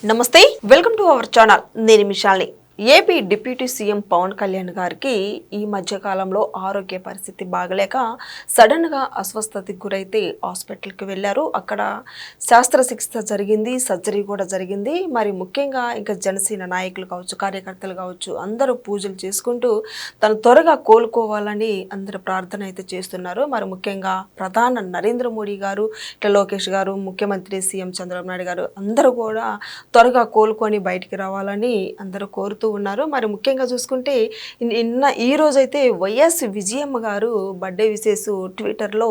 నమస్తే welcome to our channel నేను మిషాల్ని AP deputy CM Pavan Kalyan గారికి ఈ మధ్య కాలంలో ఆరోగ్య పరిస్థితి బాగలేక సడన్ గా అస్వస్థతకి గురైతే హాస్పిటల్కి వెళ్ళారు. అక్కడ శస్త్రచికిత్స జరిగింది, సర్జరీ కూడా జరిగింది. మరి ముఖ్యంగా ఇంకా జనసేన నాయకులు కావచ్చు, కార్యకర్తలు కావచ్చు, అందరూ పూజలు చేసుకుంటూ తను త్వరగా కోలుకోవాలని అందరూ ప్రార్థన అయితే చేస్తున్నారు. మరి ముఖ్యంగా ప్రధాని నరేంద్ర మోడీ గారు, ఇట్లా లోకేష్ గారు, ముఖ్యమంత్రి సీఎం చంద్రబాబు నాయుడు గారు అందరూ కూడా త్వరగా కోలుకొని బయటికి రావాలని అందరూ కోరుతూ ఉన్నారు. మరి ముఖ్యంగా చూసుకుంటే ఈ రోజైతే వైఎస్ విజయమ్మ గారు బర్త్డే విశేష ట్విట్టర్లో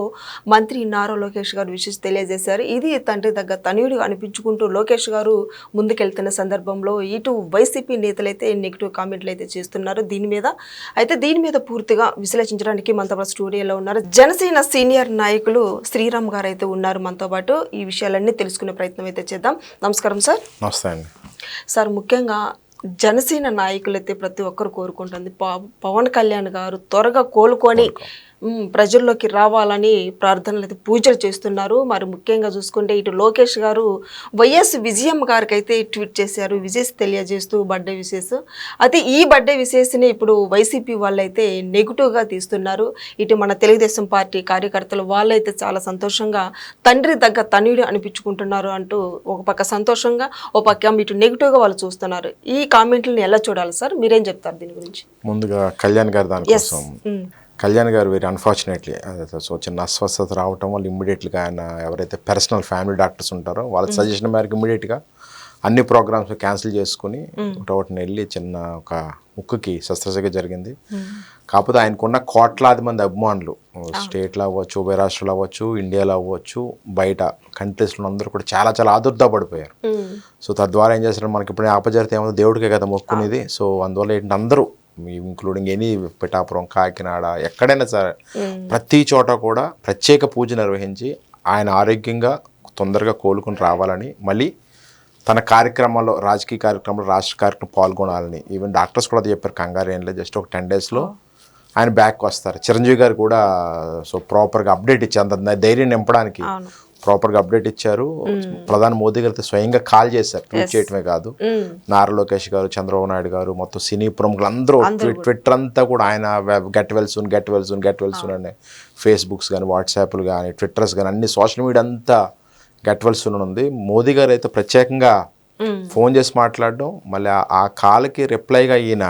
మంత్రి నారా లోకేష్ గారు విశేష తెలియజేశారు. ఇది తండ్రి దగ్గర తనయుడు అనిపించుకుంటూ లోకేష్ గారు ముందుకెళ్తున్న సందర్భంలో ఇటు వైసీపీ నేతలైతే నెగిటివ్ కామెంట్లు అయితే చేస్తున్నారు. దీని మీద పూర్తిగా విశ్లేషించడానికి మనతో పాటు స్టూడియోలో ఉన్నారు జనసేన సీనియర్ నాయకులు శ్రీరామ్ గారు అయితే ఉన్నారు మనతో పాటు. ఈ విషయాలన్నీ తెలుసుకునే ప్రయత్నం అయితే చేద్దాం. నమస్కారం సార్. నమస్తే అండి సార్. ముఖ్యంగా జనసేన నాయకులైతే ప్రతి ఒక్కరు కోరుకుంటుంది పవన్ కళ్యాణ్ గారు త్వరగా కోలుకొని ప్రజల్లోకి రావాలని ప్రార్థనలు అయితే పూజలు చేస్తున్నారు. మరి ముఖ్యంగా చూసుకుంటే ఇటు లోకేష్ గారు వైఎస్ విజయమ్మ గారికి అయితే ట్వీట్ చేశారు, విశేష తెలియజేస్తూ బర్త్డే విశేష. అయితే ఈ బర్త్డే విశేషని ఇప్పుడు వైసీపీ వాళ్ళైతే నెగిటివ్గా తీస్తున్నారు. ఇటు మన తెలుగుదేశం పార్టీ కార్యకర్తలు వాళ్ళైతే చాలా సంతోషంగా తండ్రి దగ్గర తనయుడు అనిపించుకుంటున్నారు అంటూ ఒక పక్క సంతోషంగా, ఒక పక్క ఇటు నెగిటివ్గా వాళ్ళు చూస్తున్నారు. ఈ కామెంట్లను ఎలా చూడాలి సార్, మీరేం చెప్తారు దీని గురించి? ముందుగా కళ్యాణ్ గారు దానికోసం కళ్యాణ్ గారు వెరీ అన్ఫార్చునేట్లీ సో చిన్న అస్వస్థత రావటం వల్ల ఇమ్మీడియట్గా ఆయన ఎవరైతే పర్సనల్ ఫ్యామిలీ డాక్టర్స్ ఉంటారో వాళ్ళ సజెషన్ మేరకు ఇమ్మీడియట్గా అన్ని ప్రోగ్రామ్స్ క్యాన్సిల్ చేసుకుని ఒకటి వెళ్ళి చిన్న ఒక ముక్కుకి శస్త్రచికిత్స జరిగింది. కాకపోతే ఆయనకున్న కోట్లాది మంది అభిమానులు స్టేట్లో అవ్వచ్చు, ఉభయ రాష్ట్రాలు అవ్వచ్చు, ఇండియాలో అవ్వచ్చు, బయట కంట్రీస్లో అందరూ కూడా చాలా చాలా ఆదుర్దా పడిపోయారు. సో తద్వారా ఏం చేస్తారు, మనకి ఇప్పుడు ఆపజరితే ఏమో దేవుడికే కదా మొక్కునేది. సో అందువల్ల ఏంటంటే అందరూ ఇంక్లూడింగ్ ఎనీ పిఠాపురం, కాకినాడ, ఎక్కడైనా సరే ప్రతి చోట కూడా ప్రత్యేక పూజ నిర్వహించి ఆయన ఆరోగ్యంగా తొందరగా కోలుకుని రావాలని, మళ్ళీ తన కార్యక్రమాల్లో రాజకీయ కార్యక్రమాలు, రాష్ట్ర కార్యక్రమం పాల్గొనాలని, ఈవెన్ డాక్టర్స్ కూడా చెప్పారు కంగారు ఏం లేదు, జస్ట్ ఒక 10 daysలో ఆయన బ్యాక్ వస్తారు. చిరంజీవి గారు కూడా సో ప్రాపర్గా అప్డేట్ ఇచ్చారు, అంత ధైర్యం నింపడానికి ప్రాపర్గా అప్డేట్ ఇచ్చారు. ప్రధాని మోదీ గారితో స్వయంగా కాల్ చేశారు, ట్వీట్ చేయటమే కాదు. నారా లోకేష్ గారు, చంద్రబాబు నాయుడు గారు, మొత్తం సినీ ప్రముఖులు అందరూ ట్విట్టర్ అంతా కూడా ఆయన గెట్ వెల్ సూన్ అనే ఫేస్బుక్స్ కానీ, వాట్సాప్లు కానీ, ట్విట్టర్స్ కానీ అన్ని సోషల్ మీడియా అంతా గెట్ వెల్ సూన్ ఉంది. మోదీ గారు అయితే ప్రత్యేకంగా ఫోన్ చేసి మాట్లాడడం, మళ్ళీ ఆ కాల్కి రిప్లైగా ఈయన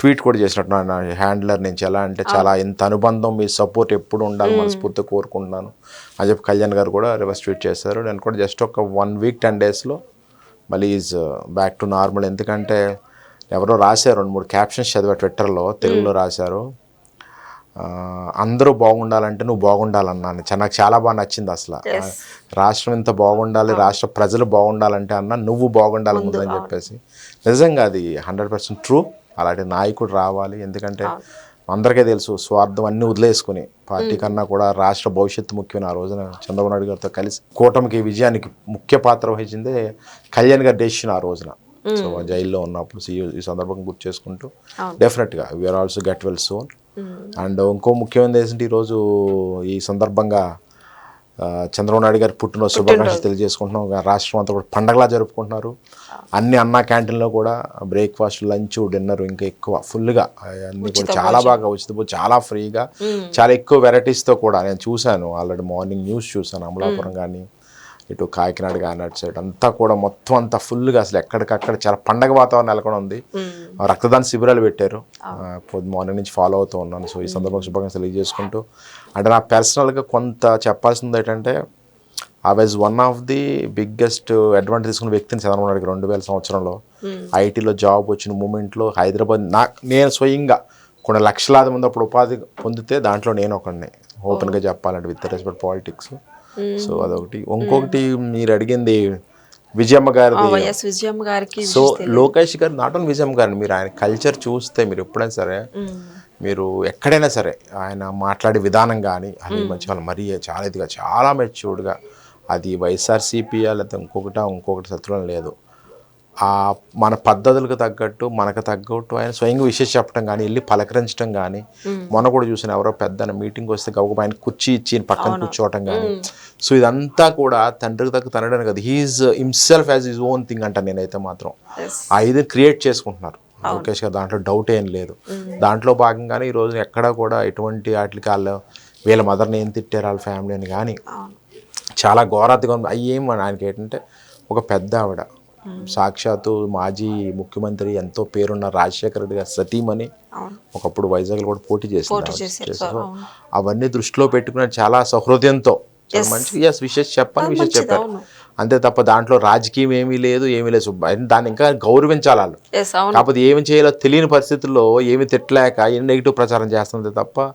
ట్వీట్ కూడా చేసినట్టు నా హ్యాండ్లర్ నుంచి ఎలా అంటే చాలా ఇంత అనుబంధం, మీ సపోర్ట్ ఎప్పుడు ఉండాలి మనస్ఫూర్తిగా కోరుకుంటున్నాను అని చెప్పి కళ్యాణ్ గారు కూడా రివర్స్ ట్వీట్ చేశారు. నేను కూడా జస్ట్ ఒక 1 week 10 daysలో మళ్ళీ ఈజ్ బ్యాక్ టు నార్మల్. ఎందుకంటే ఎవరో రాశారు 2-3 క్యాప్షన్స్ చదివా ట్విట్టర్లో, తెలుగులో రాశారు, అందరూ బాగుండాలంటే నువ్వు బాగుండాలన్నాను. నాకు చాలా బాగా నచ్చింది. అసలు రాష్ట్రం ఇంత బాగుండాలి, రాష్ట్ర ప్రజలు బాగుండాలంటే అన్న నువ్వు బాగుండాలి ముందని చెప్పేసి. నిజంగా అది 100% ట్రూ. అలాంటి నాయకుడు రావాలి. ఎందుకంటే అందరికీ తెలుసు, స్వార్థం అన్నీ వదిలేసుకుని పార్టీ కన్నా కూడా రాష్ట్ర భవిష్యత్తు ముఖ్యమైన ఆ రోజున చంద్రబాబు నాయుడు గారితో కలిసి కూటమికి విజయానికి ముఖ్య పాత్ర వహించిందే కళ్యాణ్ గారి డెసిషన్ ఆ రోజున. సో జైల్లో ఉన్నప్పుడు ఈ సందర్భంగా గుర్తు చేసుకుంటూ డెఫినెట్గా we are also get well soon. And ఇంకో ముఖ్యమైనది ఏంటంటే ఈరోజు ఈ సందర్భంగా చంద్రబాబు నాయుడు గారి పుట్టినరోజు శుభాకాంక్షలు తెలియజేసుకుంటున్నాం. రాష్ట్రం అంతా కూడా పండగలా జరుపుకుంటున్నారు. అన్ని అన్నా క్యాంటీన్లో కూడా బ్రేక్ఫాస్ట్, లంచ్, డిన్నర్ ఇంకా ఎక్కువ ఫుల్గా అన్నీ కూడా చాలా బాగా ఉచిత, చాలా ఫ్రీగా, చాలా ఎక్కువ వెరైటీస్తో కూడా నేను చూశాను. ఆల్రెడీ మార్నింగ్ న్యూస్ చూశాను. అమలాపురం కానీ, ఇటు కాకినాడ కానీ, అటు సైడ్ అంతా కూడా మొత్తం అంతా ఫుల్గా అసలు ఎక్కడికక్కడ చాలా పండగ వాతావరణం నెలకొని ఉంది. రక్తదాన శిబిరాలు పెట్టారు, మార్నింగ్ నుంచి ఫాలో అవుతూ ఉన్నాను. సో ఈ సందర్భంగా శుభాకాంక్షలు తెలియజేసుకుంటూ, అంటే నా పర్సనల్గా కొంత చెప్పాల్సింది ఏంటంటే, I was one of the biggest advantage తీసుకున్న వ్యక్తిని చంద్రబాబు నాయుడు 2000 సంవత్సరంలో ఐటీలో జాబ్ వచ్చిన మూమెంట్లో హైదరాబాద్ నేను స్వయంగా కొన్ని లక్షలాది మంది అప్పుడు ఉపాధి పొందితే దాంట్లో నేను ఒకడిని, ఓపెన్గా చెప్పాలంటే, విత్ రెస్పెక్ట్ పాలిటిక్స్. సో అదొకటి. ఇంకొకటి మీరు అడిగింది విజయమ్మ గారిది. సో లోకేష్ గారు నాట్ ఓన్లీ విజయమ్మ గారిని, మీరు ఆయన కల్చర్ చూస్తే మీరు ఎప్పుడైనా సరే, మీరు ఎక్కడైనా సరే ఆయన మాట్లాడే విధానం కానీ అది మంచిగా మరీ చాలా ఇదిగా, చాలా మెచ్యూర్డ్గా, అది వైఎస్ఆర్సీపీయా లేకపోతే ఇంకొకటి శత్రువులు లేదు, మన పద్ధతులకు తగ్గట్టు మనకు తగ్గట్టు ఆయన స్వయంగా విషయం చెప్పడం కానీ వెళ్ళి పలకరించడం కానీ మొన్న కూడా చూసిన ఎవరో పెద్ద మీటింగ్ వస్తే గౌరవ ఆయన కుర్చీ ఇచ్చి పక్కన కూర్చోవటం కానీ సో ఇదంతా కూడా తండ్రికి తగ్గ తనడని కదా he is himself as his own thing అంట నేనైతే మాత్రం ఆ ఇది క్రియేట్ చేసుకుంటున్నారు లోకేష్ గారు దాంట్లో డౌట్ ఏం లేదు దాంట్లో భాగంగానే ఈరోజు ఎక్కడా కూడా ఎటువంటి వాటికి వాళ్ళు వీళ్ళ మదర్ని ఏం తిట్టారు వాళ్ళ ఫ్యామిలీ అని కానీ చాలా ఘోరాతిగా అయ్యేం ఆయనకి ఏంటంటే ఒక పెద్ద ఆవిడ సాక్షాత్తు మాజీ ముఖ్యమంత్రి ఎంతో పేరున్న రాజశేఖర రెడ్డి గారు సతీమణి ఒకప్పుడు వైజాగ్లో కూడా పోటీ చేశారు అవన్నీ దృష్టిలో పెట్టుకుని చాలా సహృదయంతో మంచిగా విషయం చెప్పని విషయం చెప్పారు అంతే తప్ప దాంట్లో రాజకీయం ఏమీ లేదు దాన్ని ఇంకా గౌరవించాలి వాళ్ళు కాకపోతే ఏమి చేయాలో తెలియని పరిస్థితుల్లో ఏమి తిట్టలేక నెగిటివ్ ప్రచారం చేస్తుంది తప్ప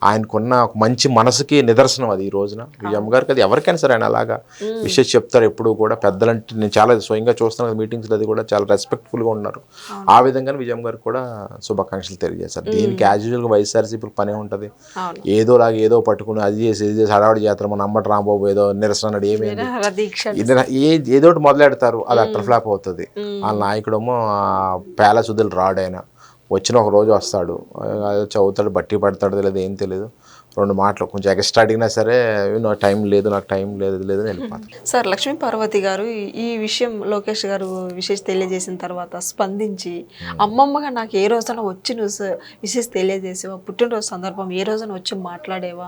ఆయనకున్న ఒక మంచి మనసుకి నిదర్శనం అది ఈ రోజున విజయమ్మ గారికి అది ఎవరికైనా సరే ఆయన అలాగా విషయం చెప్తారు ఎప్పుడు కూడా పెద్దలంటే నేను చాలా స్వయంగా చూస్తాను మీటింగ్స్లో అది కూడా చాలా రెస్పెక్ట్ఫుల్గా ఉన్నారు ఆ విధంగానే విజయమ్మ గారికి కూడా శుభాకాంక్షలు తెలియజేస్తారు దీనికి యాజ్ యూజువల్గా వైఎస్ఆర్సీపీ పనే ఉంటుంది ఏదో పట్టుకుని అది చేసి ఇది చేసి హడావిడి చేస్తారు మన అమ్మటి రాంబాబు ఏదో నిరసన అన్నాడు ఏదో ఒకటి మొదలెడతారు అది అట్టర్ ఫ్లాప్ అవుతుంది వాళ్ళ నాయకుడేమో ప్యాలెస్ వదిలి రాడైనా వచ్చిన ఒక రోజు వస్తాడు చదువుతాడు బట్టి పడతాడు లేదు ఏం తెలియదు 2 మాటలు కొంచెం ఎక్స్ట్రా అడిగినా సరే నాకు టైం లేదు వెళ్ళిపోతాను. సార్ లక్ష్మీ పార్వతి గారు ఈ విషయం లోకేష్ గారు విశేష తెలియజేసిన తర్వాత స్పందించి అమ్మమ్మగా నాకు ఏ రోజున వచ్చి నువ్వు విశేష తెలియజేసేవా పుట్టినరోజు సందర్భం ఏ రోజున వచ్చి మాట్లాడేవా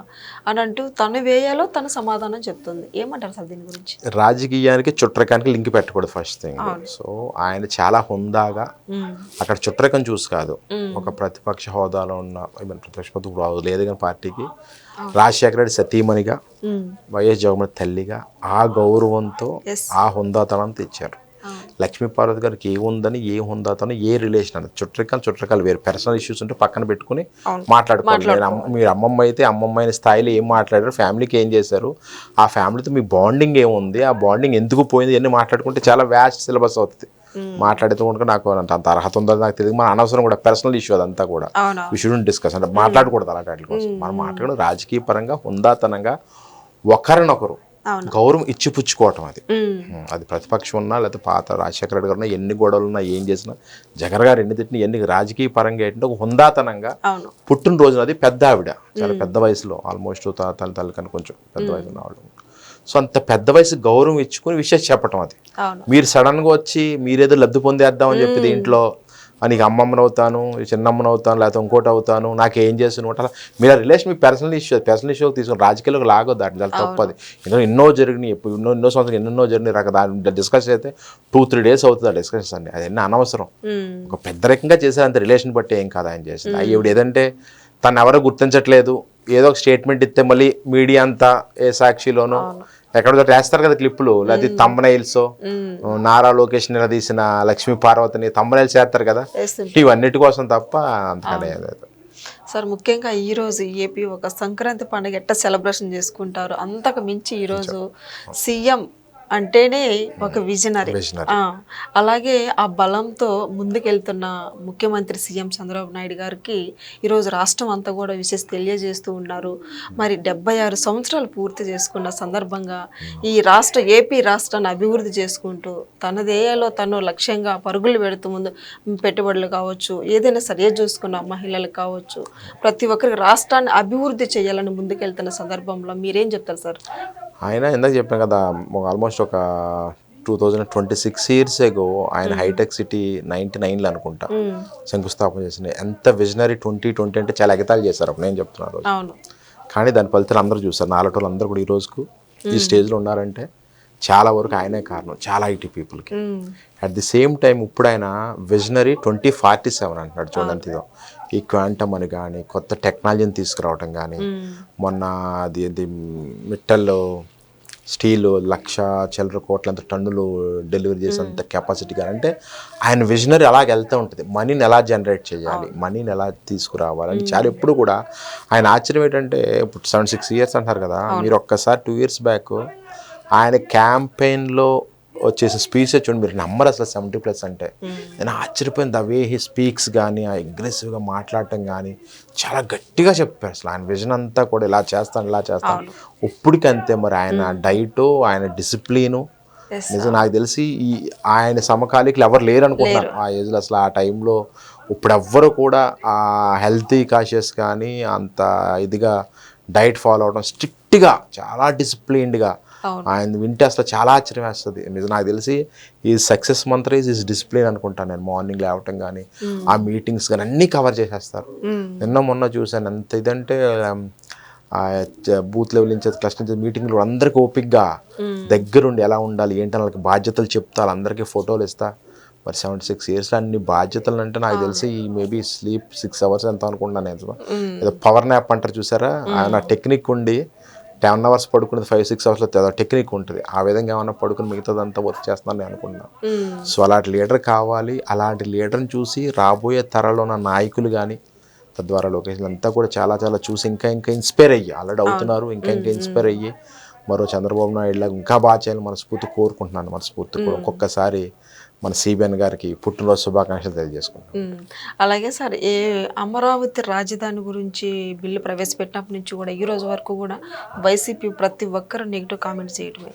అని అంటూ తను వేయాలో తన సమాధానం చెప్తుంది. ఏమంటారు సార్ దీని గురించి? రాజకీయానికి చుట్టరికానికి లింక్ పెట్టకూడదు ఫస్ట్ థింగ్. సో ఆయన చాలా హుందాగా అక్కడ చుట్టరికం చూసి కాదు ఒక ప్రతిపక్ష హోదాలో ఉన్న ప్రతిపక్ష లేదు కానీ పార్టీకి రాజశేఖర రెడ్డి సతీమణిగా వైఎస్ జగన్మోహన్ తల్లిగా ఆ గౌరవంతో ఆ హుందాతనం తెచ్చారు. లక్ష్మీ పార్వతి గారికి ఏముందని ఏ హుందాతనం ఏ రిలేషన్ అని చుట్టరికాలు వేరు పర్సనల్ ఇష్యూస్ ఉంటే పక్కన పెట్టుకుని మాట్లాడుకోవాలి. మీరు అమ్మమ్మ అయితే అమ్మమ్మ స్థాయిలో ఏం మాట్లాడారు, ఫ్యామిలీకి ఏం చేశారు, ఆ ఫ్యామిలీతో మీ బాండింగ్ ఏముంది, ఆ బాండింగ్ ఎందుకు పోయింది ఇవన్నీ మాట్లాడుకుంటే చాలా వ్యాస్ట్ సిలబస్ అవుతుంది. మాట్లాడుతూ ఉంటే నాకు అంత అర్హత ఉందో నాకు తెలియదు, మన అనవసరం కూడా పర్సనల్ ఇష్యూ అదంతా కూడా వి షుడెంట్ డిస్కస్ అంటే మాట్లాడకూడదు అలాంటి వాటి కోసం. మనం మాట్లాడడం రాజకీయ పరంగా హుందాతనంగా ఒకరినొకరు గౌరవం ఇచ్చిపుచ్చుకోవటం అది ప్రతిపక్షం ఉన్నా లేకపోతే పాత రాజశేఖర రెడ్డి గారు ఉన్నా ఎన్ని గొడవలు ఉన్నా ఏం చేసినా జగన్ గారు ఎన్ని తిట్టినా ఎన్ని రాజకీయ పరంగా ఏంటంటే ఒక హుందాతనంగా పుట్టినరోజున అది పెద్ద ఆవిడ చాలా పెద్ద వయసులో ఆల్మోస్ట్ తల్లికని కొంచెం పెద్ద వయసు ఉన్నవాళ్ళు. సో అంత పెద్ద వయసు గౌరవం ఇచ్చుకుని విషయం చెప్పటం అది. మీరు సడన్గా వచ్చి మీరేదో లబ్ధి పొందేద్దామని చెప్పి దీంట్లో నీకు అమ్మమ్మని అవుతాను, చిన్నమ్మని అవుతాను, లేకపోతే ఇంకోటి అవుతాను, నాకు ఏం చేస్తున్నావు అట్లా మీరు ఆ రిలేషన్ మీ పర్సనల్ ఇష్యూ తీసుకుని రాజకీయాలకు లాగొద్దు. దాంట్లో చాలా తప్పది. ఎన్నో జరిగినాయి, ఎన్నో సంవత్సరాలు ఎన్నెన్నో జరిగినాయి. దాని డిస్కస్ అయితే 2-3 days అవుతుంది ఆ డిస్కషన్స్ అన్ని. అది ఎన్నో అనవసరం. ఒక పెద్ద రకంగా చేసే అంత రిలేషన్ బట్టి ఏం కాదు ఆయన చేసింది. ఇప్పుడు ఏదంటే తను ఎవరో గుర్తించట్లేదు, ఏదో ఒక స్టేట్మెంట్ ఇస్తే మళ్ళీ మీడియా అంతా ఏ సాక్షిలోనూ ఎక్కడో వేస్తారు కదా క్లిప్పులు, లేదా తమ్నైల్స్ నారా లోకేష్ నిలదీసిన లక్ష్మీ పార్వతిని తమ్నైల్స్ చేస్తారు కదా, ఇవన్నిటి కోసం తప్ప అంతకనే. సార్ ముఖ్యంగా ఈరోజు ఏపీ ఒక సంక్రాంతి పండుగ ఎట్లా సెలబ్రేషన్ చేసుకుంటారు, అంతకు మించి ఈరోజు సీఎం అంటేనే ఒక విజనరీ. అలాగే ఆ బలంతో ముందుకెళ్తున్న ముఖ్యమంత్రి సీఎం చంద్రబాబు నాయుడు గారికి ఈరోజు రాష్ట్రం అంతా కూడా విశేష తెలియజేస్తూ ఉన్నారు. మరి 76 సంవత్సరాలు పూర్తి చేసుకున్న సందర్భంగా ఈ ఏపీ రాష్ట్రాన్ని అభివృద్ధి చేసుకుంటూ తనదేయాలో తను లక్ష్యంగా పరుగులు పెడుతూ ముందు పెట్టుబడులు కావచ్చు, ఏదైనా సరే చూసుకున్న మహిళలకు కావచ్చు, ప్రతి ఒక్కరికి రాష్ట్రాన్ని అభివృద్ధి చేయాలని ముందుకెళ్తున్న సందర్భంలో మీరేం చెప్తారు సార్? ఆయన ఇందాక చెప్పాను కదా, ఆల్మోస్ట్ ఒక 2026 years ago ఆయన హైటెక్ సిటీ 99లో అనుకుంటా శంకుస్థాపన చేసిన. ఎంత విజనరీ 2020 అంటే చాలా ఎగతాళి చేశారు అప్పుడు, నేను చెప్తున్నాను. కానీ దాని ఫలితాలు అందరూ చూస్తారు. నాలుగు వాళ్ళు అందరూ కూడా ఈ రోజుకు ఈ స్టేజ్లో ఉన్నారంటే చాలా వరకు ఆయనే కారణం, చాలా ఐటీ పీపుల్కి. అట్ ది సేమ్ టైం ఇప్పుడు ఆయన విజనరీ 2047 అంటున్నాడు. చూడండి, ఇదో ఈ క్వాంటమ్ అని కానీ కొత్త టెక్నాలజీని తీసుకురావటం కానీ, మొన్న అది మిట్టల్లో స్టీలు 1,00,000 కోట్లంత టన్నులు డెలివరీ చేసేంత కెపాసిటీ కానీ, అంటే ఆయన విజనరీ అలాగే వెళ్తూ ఉంటుంది. మనీని ఎలా జనరేట్ చేయాలి, మనీని ఎలా తీసుకురావాలని చాలా ఎప్పుడు కూడా ఆయన ఆశ్చర్యం ఏంటంటే, ఇప్పుడు 76 years అంటారు కదా, మీరు ఒక్కసారి 2 years బ్యాక్ ఆయన క్యాంపెయిన్లో వచ్చేసి స్పీచ్ చూడండి, మీరు నమ్మరు అసలు 70+ అంటే. నేను ఆశ్చర్యపోయింది. అవే హీ స్పీక్స్ కానీ ఆ అగ్రెసివ్గా మాట్లాడటం కానీ చాలా గట్టిగా చెప్పారు. అసలు ఆయన విజన్ అంతా కూడా ఇలా చేస్తాను. ఇప్పటికంతే మరి ఆయన డైటు, ఆయన డిసిప్లిను, Yes, నిజం నాకు తెలిసి ఈ ఆయన సమకాలీకులు ఎవరు లేరు అనుకుంటున్నాను ఆ ఏజ్లో. అసలు ఆ టైంలో ఇప్పుడు ఎవ్వరు కూడా ఆ హెల్తీ కాషియస్ కానీ అంత ఇదిగా డైట్ ఫాలో అవడం స్ట్రిక్ట్గా చాలా డిసిప్లిన్డ్గా అవును. ఆయన వింటే అసలు చాలా ఆశ్చర్యం వేస్తుంది. నిజం నాకు తెలిసి ఈ సక్సెస్ మంత్ర ఈజ్ డిసిప్లిన్ అనుకుంటాను నేను. మార్నింగ్ లేవటం కానీ ఆ మీటింగ్స్ కానీ అన్నీ కవర్ చేసేస్తారు. నిన్న మొన్న చూశాను ఎంత ఇదంటే బూత్ లెవెల్ నుంచి క్లస్టర్ నుంచి మీటింగ్లు అందరికీ ఓపిక్గా దగ్గరుండి ఎలా ఉండాలి ఏంటని వాళ్ళకి బాధ్యతలు చెప్తా, వాళ్ళందరికీ ఫోటోలు ఇస్తా. మరి 76 yearsలో అన్ని బాధ్యతలు అంటే నాకు తెలిసి మేబీ స్లీప్ 6 hours ఎంత అనుకుంటున్నాను నేను. ఏదో పవర్ న్యాప్ అంటారు చూసారా, ఆయన టెక్నిక్ ఉండి 10 hours పడుకునేది 5-6 hours టెక్నిక్ ఉంటుంది. ఆ విధంగా ఏమన్నా పడుకుని మిగతాదంతా వర్క్ చేస్తున్నాను నేను అనుకున్నాను. సో అలాంటి లీడర్ కావాలి. అలాంటి లీడర్ని చూసి రాబోయే తరాల్లో ఉన్న నాయకులు కానీ తద్వారా లొకేషన్ అంతా కూడా చాలా చాలా చూసి ఇంకా ఇంకా ఇన్స్పైర్ అయ్యి ఆల్రెడీ అవుతున్నారు. ఇంకా ఇంకా ఇన్స్పైర్ అయ్యి మరో చంద్రబాబు నాయుడు ఇంకా బాగా చేయాలని మనస్ఫూర్తి కోరుకుంటున్నాను. మనస్ఫూర్తి కూడా ఒక్కొక్కసారి మన సిబిఎన్ గారికి పుట్టినరోజు శుభాకాంక్షలు తెలియజేసుకుంటాం. అలాగే సార్, ఏ అమరావతి రాజధాని గురించి బిల్లు ప్రవేశపెట్టినప్పటి నుంచి కూడా ఈ రోజు వరకు కూడా వైసీపీ ప్రతి ఒక్కరు నెగిటివ్ కామెంట్స్ చేయటమే.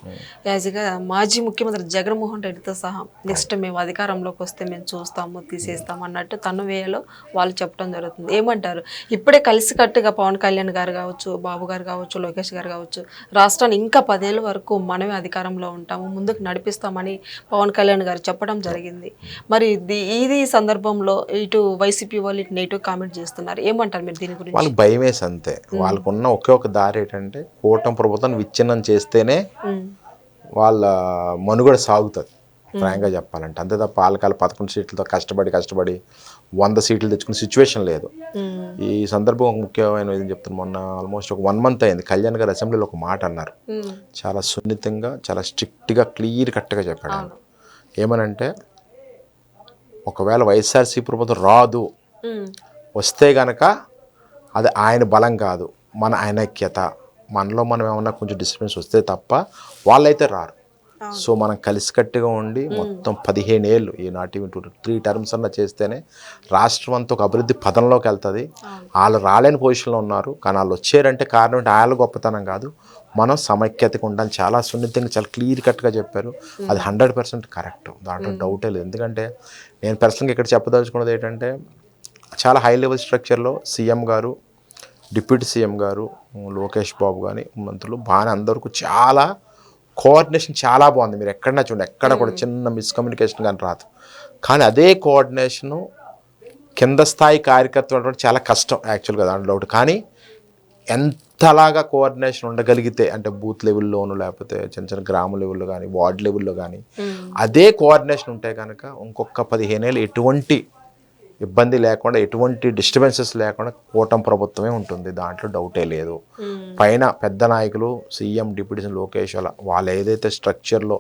యాజ్గా మాజీ ముఖ్యమంత్రి జగన్మోహన్ రెడ్డితో సహా నెక్స్ట్ మేము అధికారంలోకి వస్తే మేము చూస్తాము తీసేస్తాము అన్నట్టు తను వేయలో వాళ్ళు చెప్పడం జరుగుతుంది. ఏమంటారు? ఇప్పుడే కలిసికట్టుగా పవన్ కళ్యాణ్ గారు కావచ్చు, బాబు గారు కావచ్చు, లోకేష్ గారు కావచ్చు, రాష్ట్రాన్ని ఇంకా 10 ఏళ్ళ వరకు మనమే అధికారంలో ఉంటాము, ముందుకు నడిపిస్తామని పవన్ కళ్యాణ్ గారు చెప్పడం జరిగింది. మరి ఇది సందర్భంలో ఇటు వైసీపీ వాళ్ళు ఇటు నెగిటివ్ కామెంట్ చేస్తున్నారు. ఏమంటారు మీరు దీని గురించి? వాళ్ళకి భయం వేసి అంతే. వాళ్ళకున్న ఒకే ఒక దారి ఏంటంటే కూటమి ప్రభుత్వాన్ని విచ్ఛిన్నం చేస్తేనే వాళ్ళ మనుగడ సాగుతుంది ఫ్రాంక్గా చెప్పాలంటే. అంతే తప్ప వాళ్ళకాల 11 సీట్లతో కష్టపడి 100 సీట్లు తెచ్చుకునే సిచ్యువేషన్ లేదు. ఈ సందర్భం ఒక ముఖ్యమైన ఇది చెప్తాను. మొన్న ఆల్మోస్ట్ ఒక 1 month అయింది. కళ్యాణ్ గారు అసెంబ్లీలో ఒక మాట అన్నారు. చాలా సున్నితంగా చాలా స్ట్రిక్ట్గా క్లియర్ కట్గా చెప్పాడు ఆయన. ఏమనంటే ఒకవేళ వైఎస్ఆర్సీ ప్రభుత్వం రాదు, వస్తే గనక అది ఆయన బలం కాదు, మన ఐక్యత, మనలో మనం ఏమన్నా కొంచెం డిస్టర్బెన్స్ వస్తే తప్ప వాళ్ళైతే రారు. సో మనం కలిసికట్టుగా ఉండి మొత్తం 15 ఏళ్ళు ఈనాటి 3 terms అన్న చేస్తేనే రాష్ట్రం అంతా ఒక అభివృద్ధి పదంలోకి వెళ్తుంది. వాళ్ళు రాలేని పొజిషన్లో ఉన్నారు, కానీ వాళ్ళు వచ్చారంటే కారణం అంటే వాళ్ళ గొప్పతనం కాదు, మనం సమైక్యతగా ఉండాలని చాలా సున్నితంగా చాలా క్లియర్ కట్గా చెప్పారు. అది 100% కరెక్ట్, దాంట్లో డౌటే లేదు. ఎందుకంటే నేను పర్సనల్గా ఇక్కడ చెప్పదలుచుకున్నది ఏంటంటే చాలా హై లెవెల్ స్ట్రక్చర్లో సీఎం గారు, డిప్యూటీ సీఎం గారు, లోకేష్ బాబు కానీ మంత్రులు బాగానే అందరికీ చాలా కోఆర్డినేషన్ చాలా బాగుంది. మీరు ఎక్కడన్నా చూడండి, ఎక్కడ కూడా చిన్న మిస్కమ్యూనికేషన్ కానీ రాదు. కానీ అదే కోఆర్డినేషను కింద స్థాయి కార్యకర్తలు చాలా కష్టం యాక్చువల్గా, దాంట్లో డౌట్. కానీ ఎంతలాగా కోఆర్డినేషన్ ఉండగలిగితే అంటే బూత్ లెవెల్లోను లేకపోతే చిన్న గ్రామ లెవెల్లో కానీ వార్డ్ లెవెల్లో కానీ అదే కోఆర్డినేషన్ ఉంటే కనుక ఇంకొక 15 ఏళ్ళు ఎటువంటి ఇబ్బంది లేకుండా ఎటువంటి డిస్టర్బెన్సెస్ లేకుండా కూటమి ప్రభుత్వమే ఉంటుంది, దాంట్లో డౌటే లేదు. పైన పెద్ద నాయకులు సీఎం, డిప్యూటీ సీఎం, లోకేష్ వాళ్ళు ఏదైతే స్ట్రక్చర్లో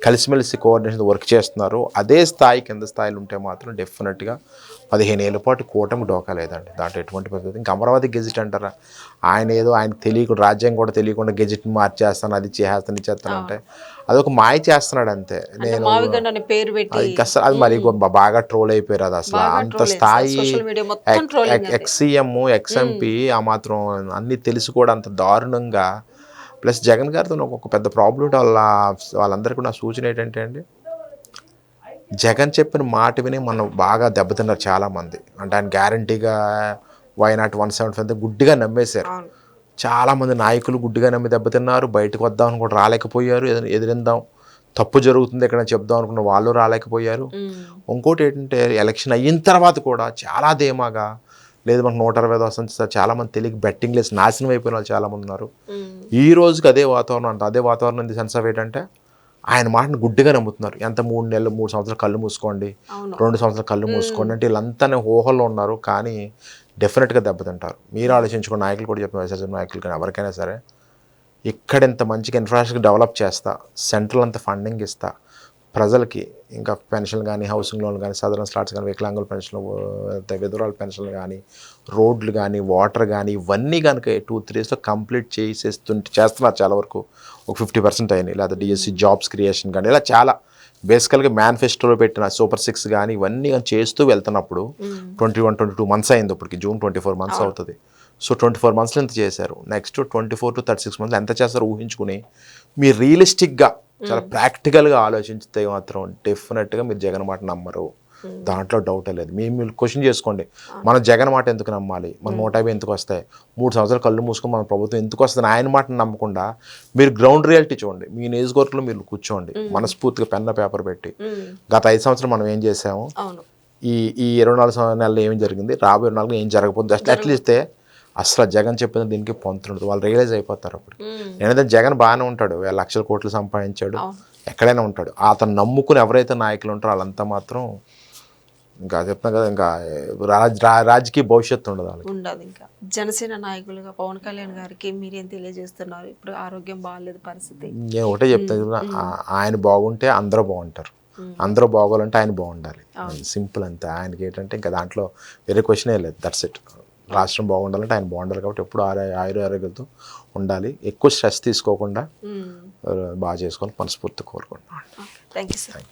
కలిసిమెలిసి కోఆర్డినేషన్ వర్క్ చేస్తున్నారో అదే స్థాయి కింద స్థాయిలో ఉంటే మాత్రం డెఫినెట్గా 15 ఏళ్ళ పాటు కూటమి డోకా లేదండి, దాంట్లో ఎటువంటి పరిస్థితి. ఇంకా అమరావతి గెజిట్ అంటారా, ఆయన ఏదో ఆయన తెలియకుండా రాజ్యాంగం కూడా తెలియకుండా గెజిట్ని మార్చేస్తాను, అది చేస్తాను ఇచ్చేస్తానంటే అదొక మాయ చేస్తున్నాడు అంతే. నేను అసలు అది మరి బాగా ట్రోల్ అయిపోయారు. అది అసలు అంత స్థాయి ఎక్స్సీఎం ఎక్స్ఎంపీ ఆ మాత్రం అన్నీ తెలిసి కూడా అంత దారుణంగా. ప్లస్ జగన్ గారితో ఒక పెద్ద ప్రాబ్లం వాళ్ళందరికీ నా సూచన ఏంటంటే అండి, జగన్ చెప్పిన మాట విని మనం బాగా దెబ్బతిన్నారు చాలామంది. అంటే ఆయన గ్యారంటీగా వైనాట్ 175 గుడ్డిగా నమ్మేశారు. చాలామంది నాయకులు గుడ్డిగా నమ్మి దెబ్బతిన్నారు. బయటకు వద్దామని కూడా రాలేకపోయారు. ఎదిరిందాం, తప్పు జరుగుతుంది ఎక్కడ చెప్దాం అనుకున్న వాళ్ళు రాలేకపోయారు. ఇంకోటి ఏంటంటే ఎలక్షన్ అయిన తర్వాత కూడా చాలా ధీమాగా లేదు మనకు 160 వస్తుంది సార్, చాలామంది తెలియక బెట్టింగ్ లేసి నాశనం అయిపోయిన వాళ్ళు చాలామంది ఉన్నారు. ఈ రోజుకి అదే వాతావరణం అంటే అదే వాతావరణం ఇది సెన్స్ ఆఫ్ ఏంటంటే ఆయన మాటను గుడ్డిగా నమ్ముతున్నారు. ఎంత 3 సంవత్సరాలు కళ్ళు మూసుకోండి, 2 సంవత్సరాలు కళ్ళు మూసుకోండి అంటే వీళ్ళంతా ఊహల్లో ఉన్నారు. కానీ డెఫినెట్గా దెబ్బతింటారు. మీరు ఆలోచించుకున్న నాయకులు కూడా చెప్పిన వైఎస్ఆర్ నాయకులు కానీ ఎవరికైనా సరే, ఇక్కడ ఇంత మంచిగా ఇన్ఫ్రాస్ట్రక్చర్ డెవలప్ చేస్తా, సెంట్రల్ అంత ఫండింగ్ ఇస్తా, ప్రజలకి ఇంకా పెన్షన్ కానీ హౌసింగ్ లోన్లు కానీ సదరన్ స్లాట్స్ కానీ వికలాంగుల పెన్షన్లు విధవరాల పెన్షన్లు కానీ రోడ్లు కానీ వాటర్ కానీ ఇవన్నీ కనుక 2-3 yearsలో కంప్లీట్ చేస్తున్నారు. చాలా వరకు ఒక 50% అయినాయి. లేదా డిఎస్సి జాబ్స్ క్రియేషన్ కానీ ఇలా చాలా బేసికల్గా మేనిఫెస్టోలో పెట్టిన సూపర్ 6 కానీ ఇవన్నీ కానీ చేస్తూ వెళ్తున్నప్పుడు 21-22 months అయింది. ఇప్పటికి జూన్ 24 months అవుతుంది. సో 24 monthsలో ఎంత చేశారు, నెక్స్ట్ 24 to 36 months ఎంత చేస్తారో ఊహించుకుని మీరు రియలిస్టిక్గా చాలా ప్రాక్టికల్గా ఆలోచించితే మాత్రం డెఫినెట్గా మీరు జగన్ మాట నమ్మరు. దాంట్లో డౌటే లేదు. మీరు క్వశ్చన్ చేసుకోండి, మనం జగన్ మాట ఎందుకు నమ్మాలి, మన 150 ఎందుకు వస్తాయి, 3 సంవత్సరాలు కళ్ళు మూసుకొని మన ప్రభుత్వం ఎందుకు వస్తుంది, ఆయన మాట నమ్మకుండా మీరు గ్రౌండ్ రియాలిటీ చూడండి. మీ నియోజకవర్గంలో మీరు కూర్చోండి మనస్ఫూర్తిగా పెన్న పేపర్ పెట్టి, గత 5 సంవత్సరాలు మనం ఏం చేసాము, ఈ 24 నెలలు ఏం జరిగింది, రాబోయే 24 ఏం జరగబోతుంది జస్ట్ అట్లీస్ట్ అసలు జగన్ చెప్పిన దీనికి పొందుతుండదు. వాళ్ళు రియలైజ్ అయిపోతారు అప్పుడు. నేనైతే జగన్ బాగానే ఉంటాడు, 1,00,000 కోట్లు సంపాదించాడు, ఎక్కడైనా ఉంటాడు. అతను నమ్ముకుని ఎవరైతే నాయకులు ఉంటారో వాళ్ళంతా మాత్రం ఇంకా చెప్తున్నా కదా, ఇంకా రాజకీయ భవిష్యత్తు ఉండదు వాళ్ళకి. ఉండదు. ఇంకా జనసేన నాయకులుగా పవన్ కళ్యాణ్ గారికి మీరేం తెలియజేస్తున్నారు? ఇప్పుడు ఆరోగ్యం బాగాలేదు పరిస్థితి. నేను ఒకటే చెప్తాను, ఆయన బాగుంటే అందరూ బాగుంటారు, అందరూ బాగోవాలంటే ఆయన బాగుండాలి. సింపుల్ అంతే. ఆయనకి ఏంటంటే ఇంకా దాంట్లో వేరే క్వశ్చనే లేదు. That's it. రాష్ట్రం బాగుండాలంటే ఆయన బాగుండాలి. కాబట్టి ఎప్పుడు ఆరోగ్యంతో ఉండాలి. ఎక్కువ స్ట్రెస్ తీసుకోకుండా బాగా చేసుకోవాలి మనస్ఫూర్తి కోరుకుంటున్నాను. Thank you sir.